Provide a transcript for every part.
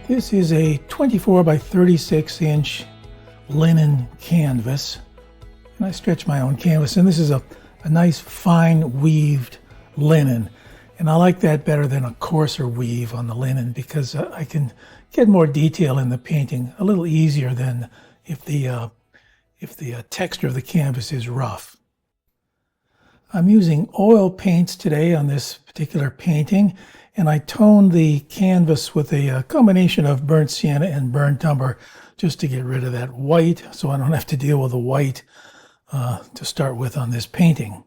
This is a 24 by 36 inch linen canvas, and I stretch my own canvas, and this is a nice fine weaved linen, and I like that better than a coarser weave on the linen because I can get more detail in the painting a little easier than if the texture of the canvas is rough. I'm using oil paints today on this particular painting, and I toned the canvas with a combination of burnt sienna and burnt umber just to get rid of that white, so I don't have to deal with the white to start with on this painting.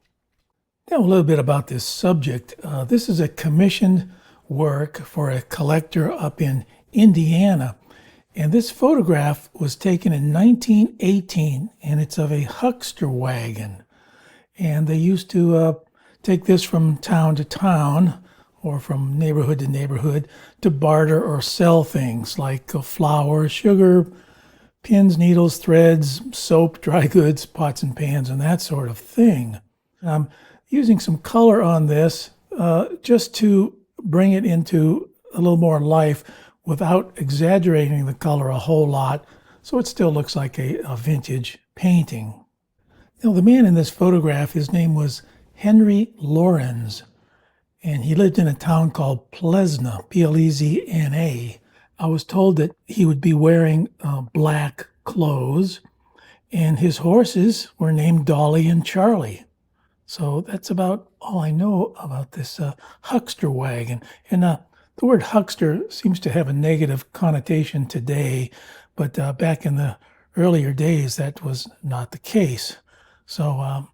Now a little bit about this subject. This is a commissioned work for a collector up in Indiana, and this photograph was taken in 1918, and it's of a Huckster Wagon. And they used to take this from town to town or from neighborhood to neighborhood to barter or sell things like flour, sugar, pins, needles, threads, soap, dry goods, pots and pans, and that sort of thing. I'm using some color on this just to bring it into a little more life without exaggerating the color a whole lot, so it still looks like a vintage painting. Now, the man in this photograph, his name was Henry Lorenz, and he lived in a town called Plezna, P-L-E-Z-N-A. I was told that he would be wearing black clothes, and his horses were named Dolly and Charlie. So that's about all I know about this Huckster Wagon. And the word huckster seems to have a negative connotation today, but back in the earlier days, that was not the case. So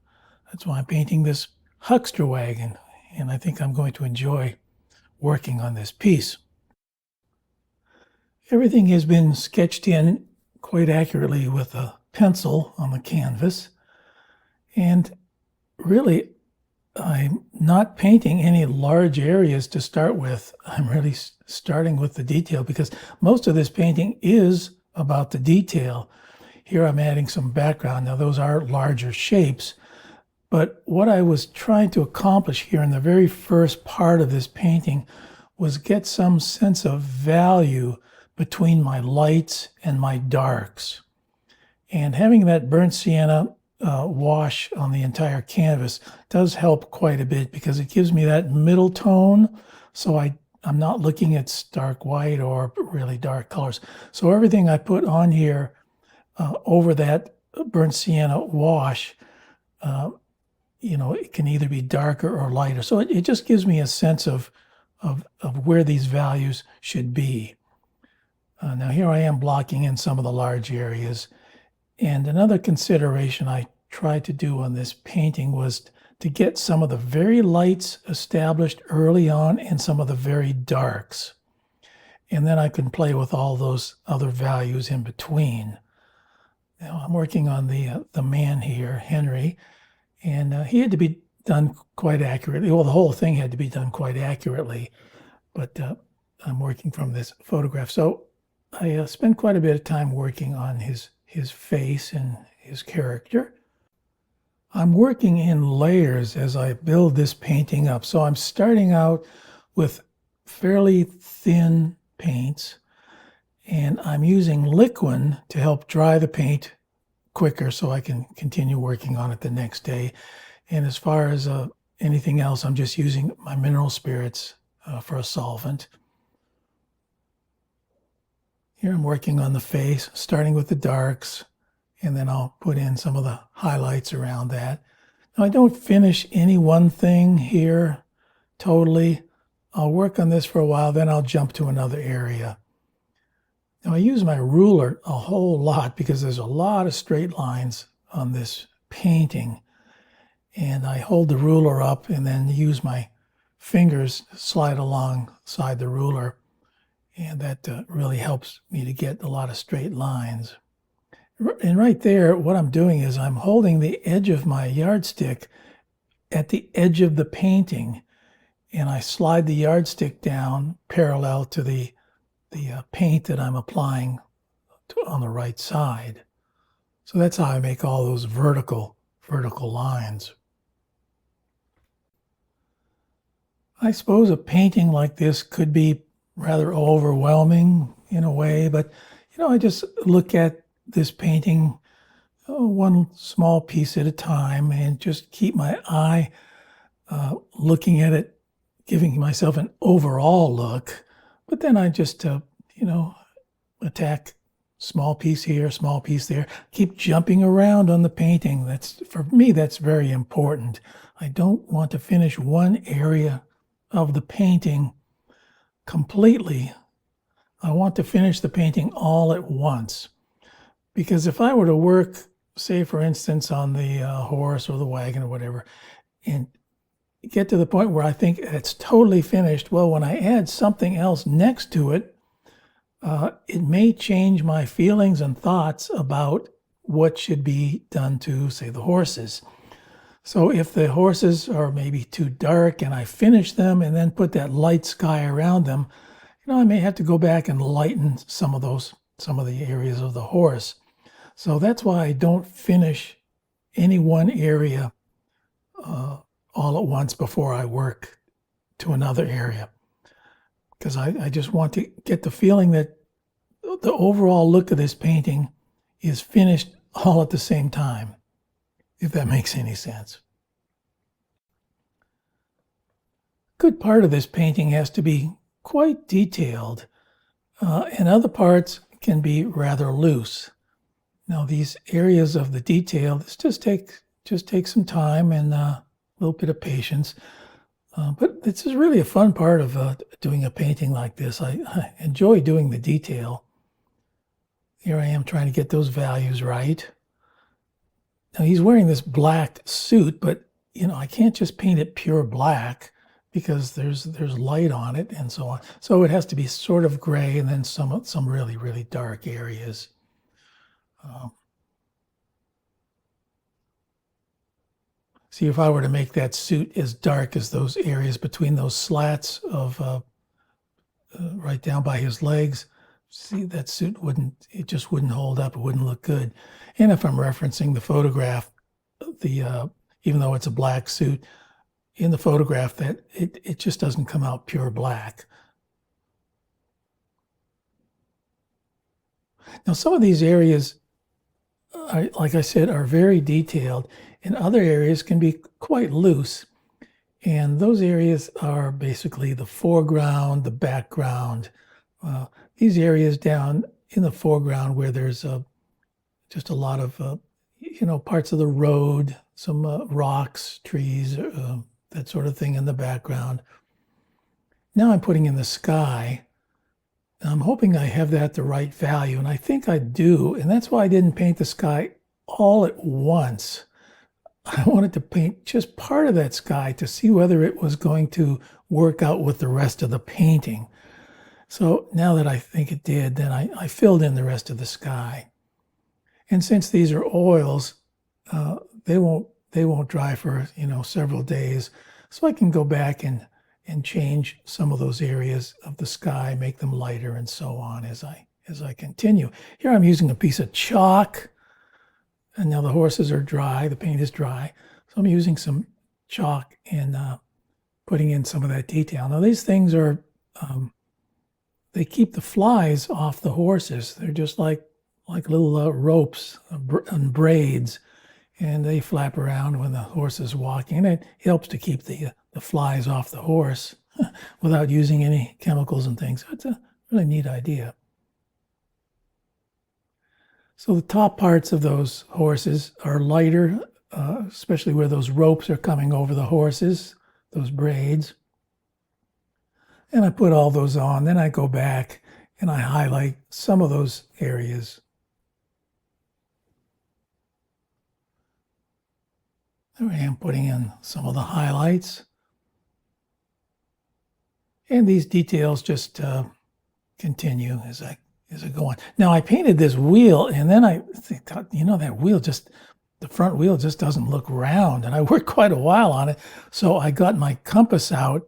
that's why I'm painting this Huckster Wagon, and I think I'm going to enjoy working on this piece. Everything has been sketched in quite accurately with a pencil on the canvas, and really I'm not painting any large areas to start with. I'm really starting with the detail because most of this painting is about the detail. Here I'm adding some background. Now those are larger shapes, but what I was trying to accomplish here in the very first part of this painting was get some sense of value between my lights and my darks. And having that burnt sienna wash on the entire canvas does help quite a bit because it gives me that middle tone, so I'm not looking at stark white or really dark colors. So everything I put on here over that burnt sienna wash, it can either be darker or lighter. So it just gives me a sense of where these values should be. Now here I am blocking in some of the large areas. And another consideration I tried to do on this painting was to get some of the very lights established early on and some of the very darks. And then I can play with all those other values in between. Now I'm working on the man here, Henry, and he had to be done quite accurately. Well, the whole thing had to be done quite accurately, but I'm working from this photograph. So I spent quite a bit of time working on his face and his character. I'm working in layers as I build this painting up. So I'm starting out with fairly thin paints, and I'm using liquid to help dry the paint quicker so I can continue working on it the next day. And as far as anything else, I'm just using my mineral spirits for a solvent. Here I'm working on the face, starting with the darks, and then I'll put in some of the highlights around that. Now I don't finish any one thing here totally. I'll work on this for a while, then I'll jump to another area. Now I use my ruler a whole lot because there's a lot of straight lines on this painting. And I hold the ruler up and then use my fingers to slide alongside the ruler. And that really helps me to get a lot of straight lines. And right there, what I'm doing is I'm holding the edge of my yardstick at the edge of the painting, and I slide the yardstick down parallel to the paint that I'm applying on the right side. So that's how I make all those vertical lines. I suppose a painting like this could be rather overwhelming in a way, but I just look at this painting one small piece at a time and just keep my eye looking at it, giving myself an overall look. But then I just, attack small piece here, small piece there, keep jumping around on the painting. For me, that's very important. I don't want to finish one area of the painting completely. I want to finish the painting all at once. Because if I were to work, say, for instance, on the horse or the wagon or whatever, and get to the point where I think it's totally finished, well, when I add something else next to it, it may change my feelings and thoughts about what should be done to, say, the horses. So if the horses are maybe too dark and I finish them and then put that light sky around them, I may have to go back and lighten some of the areas of the horse. So that's why I don't finish any one area all at once before I work to another area. Because I just want to get the feeling that the overall look of this painting is finished all at the same time, if that makes any sense. Good part of this painting has to be quite detailed, and other parts can be rather loose. Now, these areas of the detail, this just takes some time and a little bit of patience. But this is really a fun part of doing a painting like this. I enjoy doing the detail. Here I am trying to get those values right. Now, he's wearing this black suit, but I can't just paint it pure black because there's light on it and so on. So it has to be sort of gray and then some really, really dark areas. See, if I were to make that suit as dark as those areas between those slats of right down by his legs, see, that suit just wouldn't hold up. It wouldn't look good. And if I'm referencing the photograph, even though it's a black suit, in the photograph that it just doesn't come out pure black. Now, some of these areas, like I said, are very detailed, and other areas can be quite loose. And those areas are basically the foreground, the background. These areas down in the foreground where there's just a lot of, parts of the road, some rocks, trees, that sort of thing in the background. Now I'm putting in the sky. I'm hoping I have that the right value, and I think I do, and that's why I didn't paint the sky all at once. I wanted to paint just part of that sky to see whether it was going to work out with the rest of the painting. So now that I think it did, then I filled in the rest of the sky. And since these are oils, they won't dry for several days, so I can go back and change some of those areas of the sky, make them lighter and so on as I continue. Here I'm using a piece of chalk, and now the horses are dry, the paint is dry, so I'm using some chalk and putting in some of that detail. Now these things are, they keep the flies off the horses. They're just like little ropes and braids, and they flap around when the horse is walking, and it helps to keep the flies off the horse without using any chemicals and things. So it's a really neat idea. So the top parts of those horses are lighter, especially where those ropes are coming over the horses, those braids. And I put all those on. Then I go back and I highlight some of those areas. There I am putting in some of the highlights. And these details just continue as I go on. Now I painted this wheel, and then I think, that wheel the front wheel just doesn't look round, and I worked quite a while on it. So I got my compass out,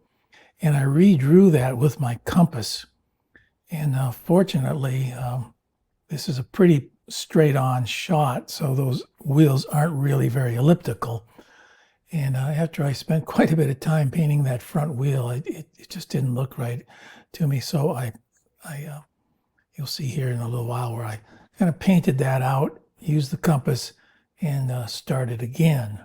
and I redrew that with my compass. And fortunately, this is a pretty straight-on shot, so those wheels aren't really very elliptical. And after I spent quite a bit of time painting that front wheel, it just didn't look right to me. So I You'll see here in a little while where I kind of painted that out, used the compass, and started again.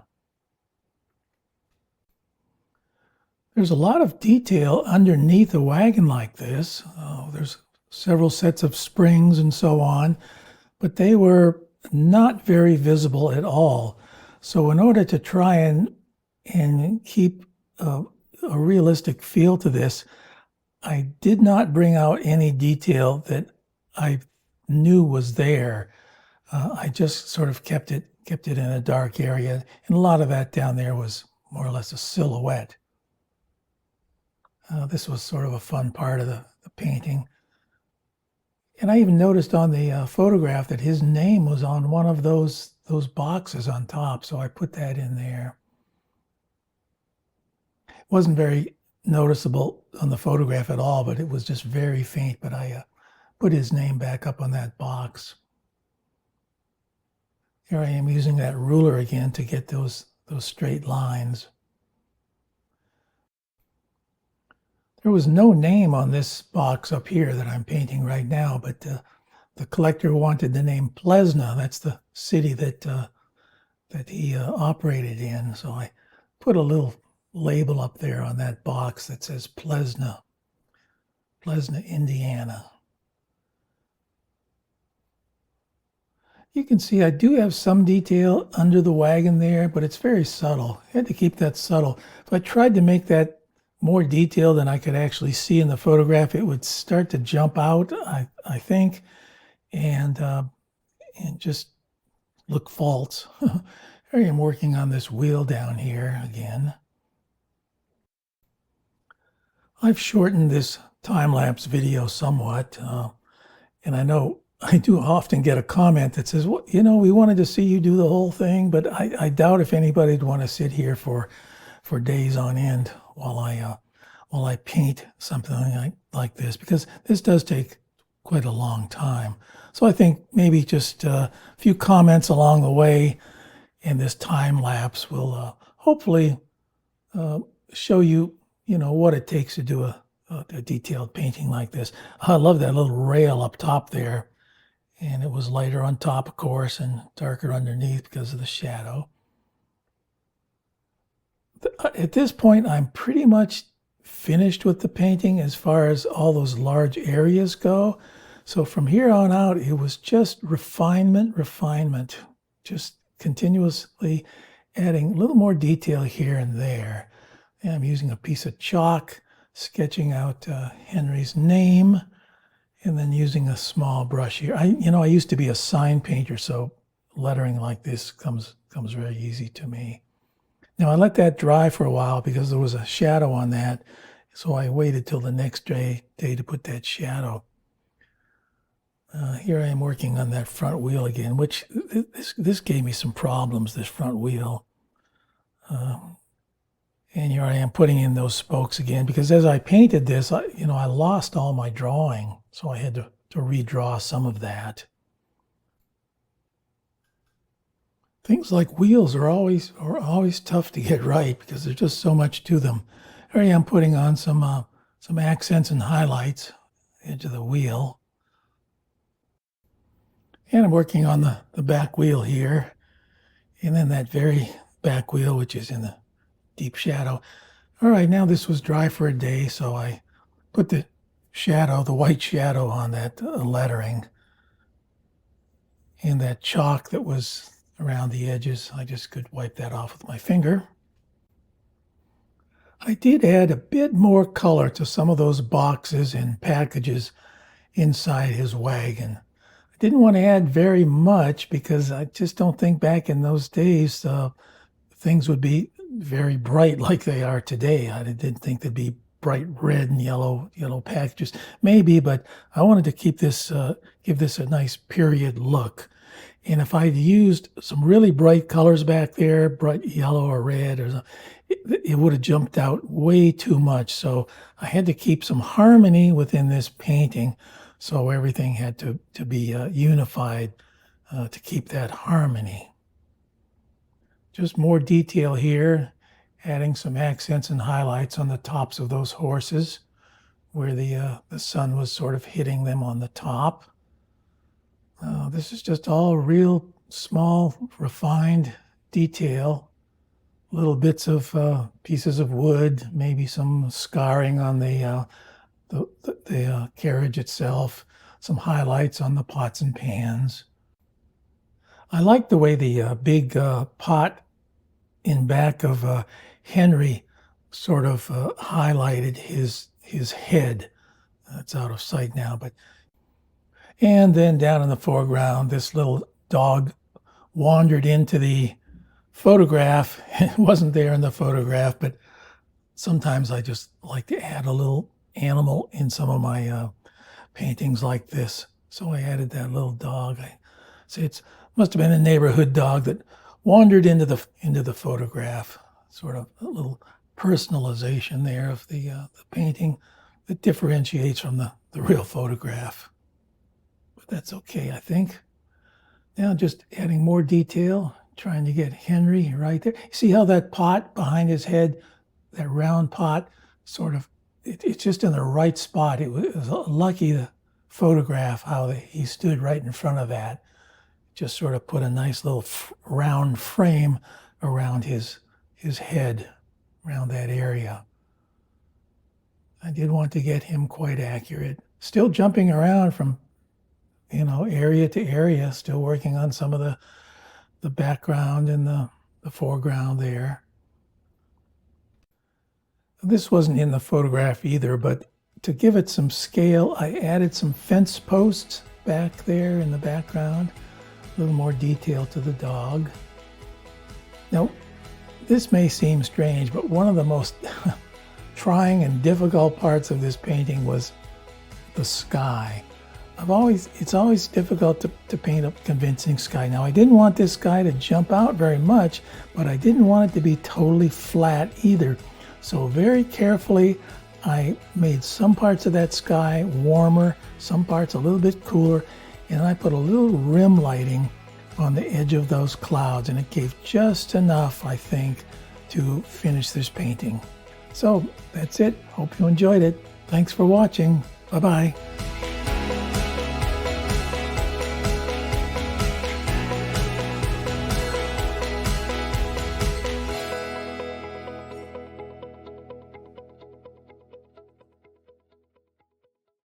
There's a lot of detail underneath a wagon like this. There's several sets of springs and so on, but they were not very visible at all. So in order to try and keep a realistic feel to this, I did not bring out any detail that I knew was there. I just sort of kept it in a dark area, and a lot of that down there was more or less a silhouette. This was sort of a fun part of the painting. And I even noticed on the photograph that his name was on one of those boxes on top, so I put that in there. It wasn't very noticeable on the photograph at all, but it was just very faint, but I put his name back up on that box. Here I am using that ruler again to get those straight lines. There was no name on this box up here that I'm painting right now, but the collector wanted the name Plesna. That's the city that he operated in. So I put a little label up there on that box that says Plesna, Indiana. You can see I do have some detail under the wagon there, but it's very subtle. I had to keep that subtle. If I tried to make that more detail than I could actually see in the photograph, it would start to jump out, I think, and just look false. I am working on this wheel down here again. I've shortened this time-lapse video somewhat, and I know I do often get a comment that says, well, we wanted to see you do the whole thing, but I doubt if anybody'd want to sit here for days on end while I paint something like this, because this does take quite a long time. So I think maybe just a few comments along the way in this time lapse will hopefully show you, what it takes to do a detailed painting like this. I love that little rail up top there, and it was lighter on top, of course, and darker underneath because of the shadow. At this point, I'm pretty much finished with the painting as far as all those large areas go. So from here on out, it was just refinement, just continuously adding a little more detail here and there. And I'm using a piece of chalk, sketching out Henry's name, and then using a small brush here. I used to be a sign painter, so lettering like this comes very easy to me. Now I let that dry for a while because there was a shadow on that, so I waited till the next day to put that shadow. Here I am working on that front wheel again, which this gave me some problems, this front wheel. And here I am putting in those spokes again, because as I painted this, I lost all my drawing, so I had to redraw some of that. Things like wheels are always tough to get right because there's just so much to them. Here I am putting on some accents and highlights into the wheel. And I'm working on the back wheel here. And then that very back wheel, which is in the deep shadow. All right, now this was dry for a day, so I put the white shadow on that lettering. And that chalk that was around the edges, I just could wipe that off with my finger. I did add a bit more color to some of those boxes and packages inside his wagon. I didn't want to add very much because I just don't think back in those days things would be very bright like they are today. I didn't think there'd be bright red and yellow packages. Maybe, but I wanted to keep this, give this a nice period look. And if I'd used some really bright colors back there, bright yellow or red, it would have jumped out way too much. So I had to keep some harmony within this painting. So everything had to be unified to keep that harmony. Just more detail here, adding some accents and highlights on the tops of those horses where the sun was sort of hitting them on the top. This is just all real small, refined detail. Little bits of pieces of wood, maybe some scarring on the carriage itself, some highlights on the pots and pans. I like the way the big pot in back of Henry sort of highlighted his head. It's out of sight now, but and then down in the foreground, this little dog wandered into the photograph. It wasn't there in the photograph, but sometimes I just like to add a little animal in some of my paintings like this. So I added that little dog. I say it must have been a neighborhood dog that wandered into the photograph. Sort of a little personalization there of the painting that differentiates from the real photograph. But that's okay, I think. Now just adding more detail, trying to get Henry right there. See how that pot behind his head, that round pot, sort of, it's just in the right spot. It was lucky the photograph, how he stood right in front of that. Just sort of put a nice little round frame around his head, around that area. I did want to get him quite accurate. Still jumping around from, area to area, still working on some of the background and the foreground there. This wasn't in the photograph either, but to give it some scale, I added some fence posts back there in the background. A little more detail to the dog. Now, this may seem strange, but one of the most trying and difficult parts of this painting was the sky. It's always difficult to paint a convincing sky. Now, I didn't want this sky to jump out very much, but I didn't want it to be totally flat either. So very carefully, I made some parts of that sky warmer, some parts a little bit cooler, and I put a little rim lighting on the edge of those clouds, and it gave just enough, I think, to finish this painting. So that's it. Hope you enjoyed it. Thanks for watching. Bye-bye.